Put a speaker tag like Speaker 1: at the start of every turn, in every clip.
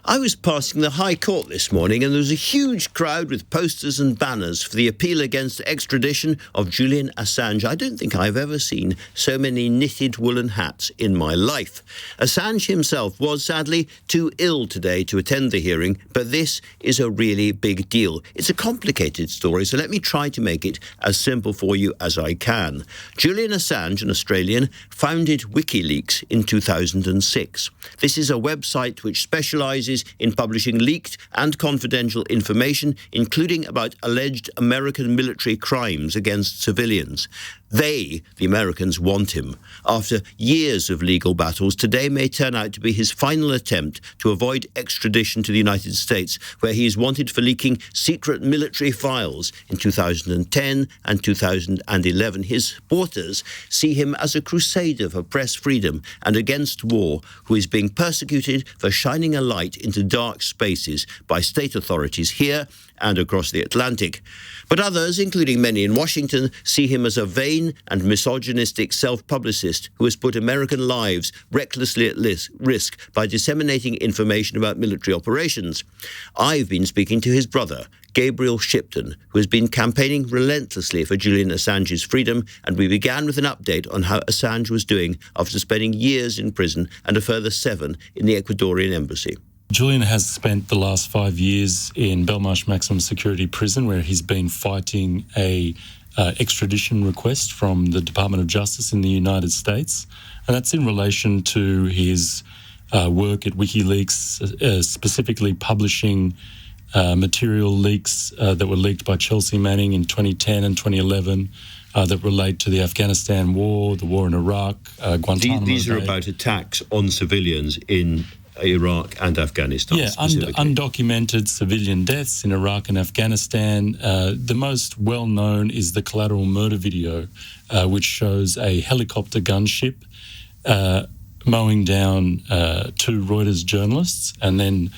Speaker 1: I was passing the High Court this morning and there was a huge crowd with posters and banners for the appeal against extradition of Julian Assange. I don't think I've ever seen so many knitted woolen hats in my life. Assange himself was sadly too ill today to attend the hearing, but this is a really big deal. It's a complicated story, so let me try to make it as simple for you as I can. Julian Assange, an Australian, founded WikiLeaks in 2006. This is a website which specialises in publishing leaked and confidential information, including about alleged American military crimes against civilians. They, the Americans, want him. After years of legal battles, today may turn out to be his final attempt to avoid extradition to the United States, where he is wanted for leaking secret military files in 2010 and 2011. His supporters see him as a crusader for press freedom and against war, who is being persecuted for shining a light into dark spaces by state authorities here and across the Atlantic. But others, including many in Washington, see him as a vain and misogynistic self-publicist who has put American lives recklessly at risk by disseminating information about military operations. I've been speaking to his brother, Gabriel Shipton, who has been campaigning relentlessly for Julian Assange's freedom, and we began with an update on how Assange was doing after spending years in prison and a further 7 in the Ecuadorian embassy.
Speaker 2: Julian has spent the last 5 years in Belmarsh maximum security prison, where he's been fighting a extradition request from the Department of Justice in the United States. And that's in relation to his work at WikiLeaks, specifically publishing material leaks that were leaked by Chelsea Manning in 2010 and 2011 that relate to the Afghanistan war, the war in Iraq, Guantanamo
Speaker 1: These are
Speaker 2: Bay.
Speaker 1: about attacks on civilians in Iraq and Afghanistan.
Speaker 2: Yeah, undocumented civilian deaths in Iraq and Afghanistan. The most well-known is the collateral murder video, which shows a helicopter gunship mowing down 2 Reuters journalists and then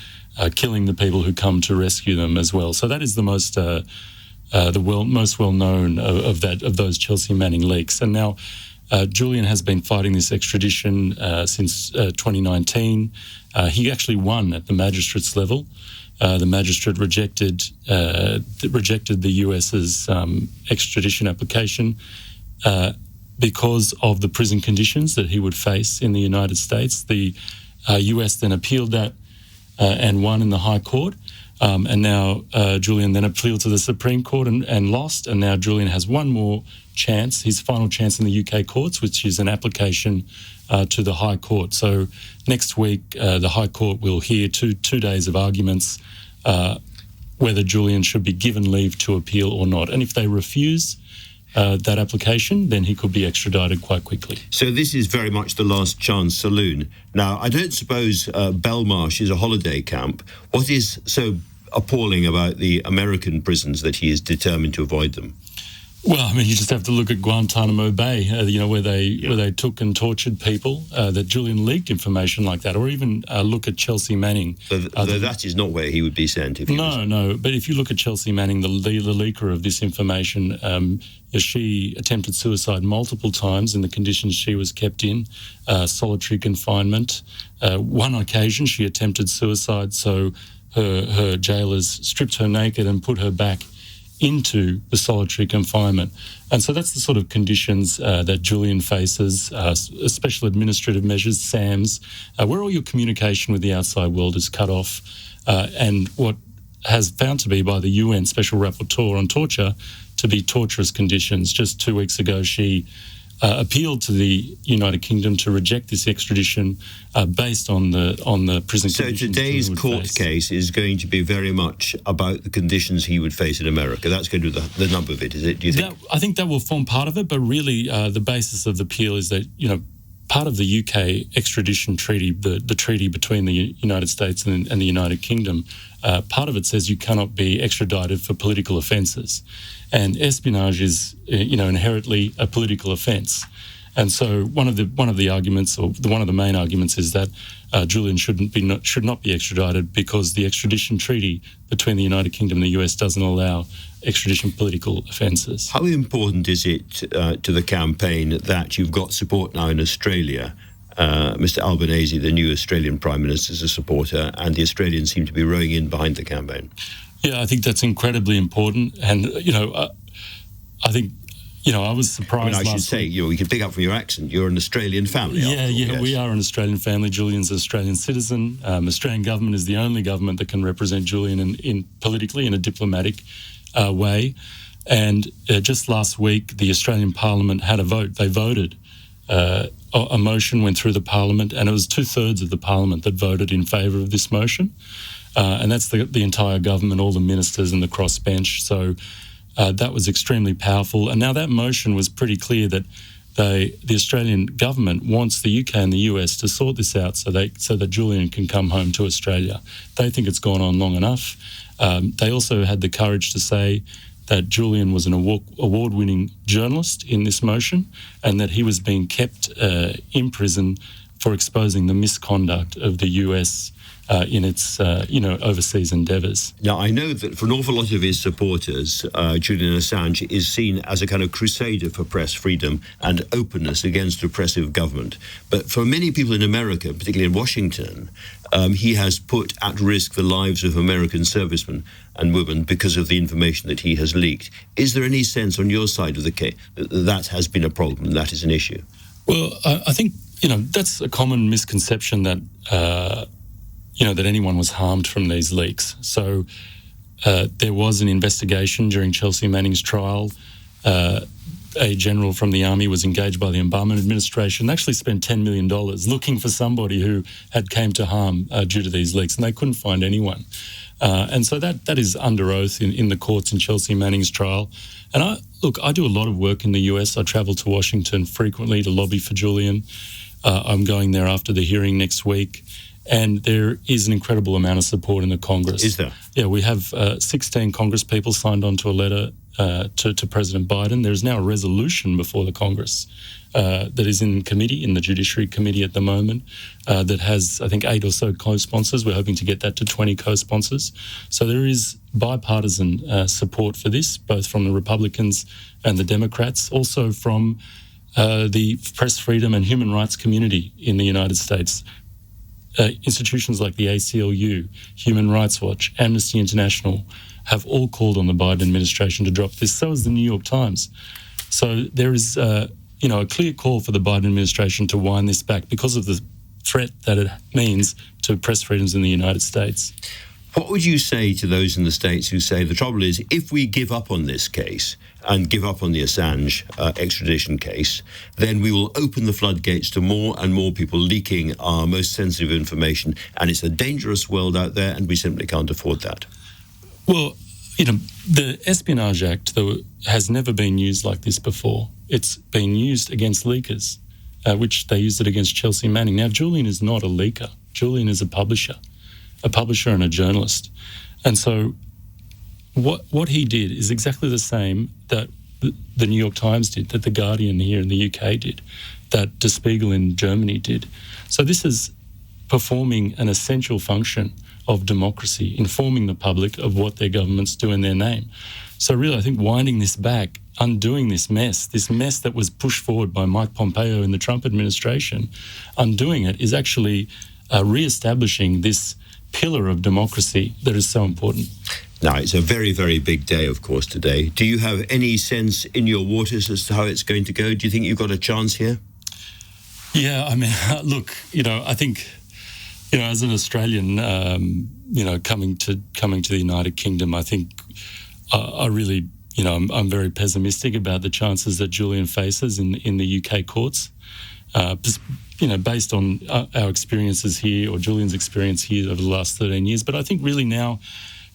Speaker 2: killing the people who come to rescue them as well. So that is the most most well-known of those Chelsea Manning leaks. And now Julian has been fighting this extradition since 2019. He actually won at the magistrate's level. The magistrate rejected the US's extradition application because of the prison conditions that he would face in the United States. The US then appealed that and won in the High Court. And now Julian then appealed to the Supreme Court and lost. And now Julian has one more chance, his final chance in the UK courts, which is an application to the High Court. So next week, the High Court will hear two days of arguments whether Julian should be given leave to appeal or not. And if they refuse that application, then he could be extradited quite quickly.
Speaker 1: So this is very much the last chance saloon. Now, I don't suppose Belmarsh is a holiday camp. What is so appalling about the American prisons that he is determined to avoid them?
Speaker 2: Well, I mean, you just have to look at Guantanamo Bay, where they took and tortured people, that Julian leaked information like that, or even look at Chelsea Manning.
Speaker 1: Though that is not where he would be sent. If he
Speaker 2: No. But if you look at Chelsea Manning, the leaker of this information, she attempted suicide multiple times in the conditions she was kept in, solitary confinement. One occasion, she attempted suicide, so her jailers stripped her naked and put her back into the solitary confinement. And so that's the sort of conditions that Julian faces, special administrative measures, SAMs, where all your communication with the outside world is cut off, and what has found to be by the UN Special Rapporteur on Torture to be torturous conditions. Just 2 weeks ago, she appealed to the United Kingdom to reject this extradition based on the prison conditions.
Speaker 1: So today's court case is going to be very much about the conditions he would face in America. That's going to be the number of it, is it? Do you think?
Speaker 2: I think that will form part of it, but really the basis of the appeal is that, part of the UK extradition treaty, the treaty between the United States and the United Kingdom, part of it says you cannot be extradited for political offences. And espionage is, inherently a political offence. And so one of the arguments, or one of the main arguments, is that Julian should not be extradited because the extradition treaty between the United Kingdom and the US doesn't allow extradition political offences.
Speaker 1: How important is it to the campaign that you've got support now in Australia Mr Albanese, the new Australian Prime Minister, is a supporter, and the Australians seem to be rowing in behind the campaign.
Speaker 2: Yeah, I think that's incredibly important. And, I think, I was surprised.
Speaker 1: I should say, we can pick up from your accent, you're an Australian family.
Speaker 2: Yes. We are an Australian family. Julian's an Australian citizen. Australian government is the only government that can represent Julian in politically in a diplomatic way. And just last week, the Australian Parliament had a vote. They voted. A motion went through the Parliament, and it was 2/3 of the Parliament that voted in favour of this motion. And that's the entire government, all the ministers and the crossbench. So that was extremely powerful. And now that motion was pretty clear that the Australian government wants the UK and the US to sort this out so that Julian can come home to Australia. They think it's gone on long enough. They also had the courage to say that Julian was an award-winning journalist in this motion, and that he was being kept in prison for exposing the misconduct of the US in its overseas endeavours.
Speaker 1: Now, I know that for an awful lot of his supporters, Julian Assange is seen as a kind of crusader for press freedom and openness against oppressive government. But for many people in America, particularly in Washington, he has put at risk the lives of American servicemen and women because of the information that he has leaked. Is there any sense on your side of the case that has been a problem, that is an issue?
Speaker 2: Well, I think, that's a common misconception that, that anyone was harmed from these leaks. So there was an investigation during Chelsea Manning's trial. A general from the Army was engaged by the Obama administration. They actually spent $10 million looking for somebody who had came to harm due to these leaks, and they couldn't find anyone. And so that is under oath in the courts in Chelsea Manning's trial. And I do a lot of work in the US. I travel to Washington frequently to lobby for Julian. I'm going there after the hearing next week. And there is an incredible amount of support in the Congress.
Speaker 1: Is there?
Speaker 2: Yeah, we have 16 Congress people signed on to a letter to President Biden. There's now a resolution before the Congress that is in committee, in the Judiciary Committee at the moment, that has, I think, 8 or so co-sponsors. We're hoping to get that to 20 co-sponsors. So there is bipartisan support for this, both from the Republicans and the Democrats, also from the press freedom and human rights community in the United States. Institutions like the ACLU, Human Rights Watch, Amnesty International have all called on the Biden administration to drop this. So has the New York Times. So there is, a clear call for the Biden administration to wind this back because of the threat that it means to press freedoms in the United States.
Speaker 1: What would you say to those in the States who say the trouble is if we give up on this case and give up on the Assange extradition case, then we will open the floodgates to more and more people leaking our most sensitive information, and it's a dangerous world out there and we simply can't afford that?
Speaker 2: Well, the Espionage Act has never been used like this before. It's been used against leakers, which they used it against Chelsea Manning. Now, Julian is not a leaker. Julian is a publisher and a journalist. And so what he did is exactly the same that the New York Times did, that the Guardian here in the UK did, that Der Spiegel in Germany did. So this is performing an essential function of democracy, informing the public of what their governments do in their name. So really, I think winding this back, undoing this mess that was pushed forward by Mike Pompeo in the Trump administration, undoing it is actually re-establishing this pillar of democracy that is so important.
Speaker 1: Now, it's a very, very big day, of course, today. Do you have any sense in your waters as to how it's going to go? Do you think you've got a chance here?
Speaker 2: Yeah, I mean, look, I think, as an Australian, coming to the United Kingdom, I think I really, I'm very pessimistic about the chances that Julian faces in the UK courts. Based on our experiences here, or Julian's experience here over the last 13 years. But I think really now,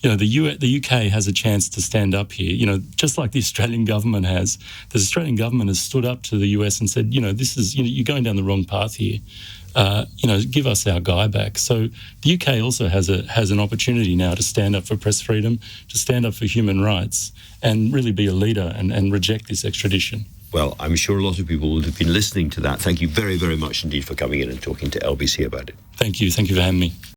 Speaker 2: the UK has a chance to stand up here. Just like the Australian government has. The Australian government has stood up to the US and said, this is, you're going down the wrong path here. Give us our guy back. So the UK also has an opportunity now to stand up for press freedom, to stand up for human rights, and really be a leader and reject this extradition.
Speaker 1: Well, I'm sure a lot of people would have been listening to that. Thank you very, very much indeed for coming in and talking to LBC about it.
Speaker 2: Thank you. Thank you for having me.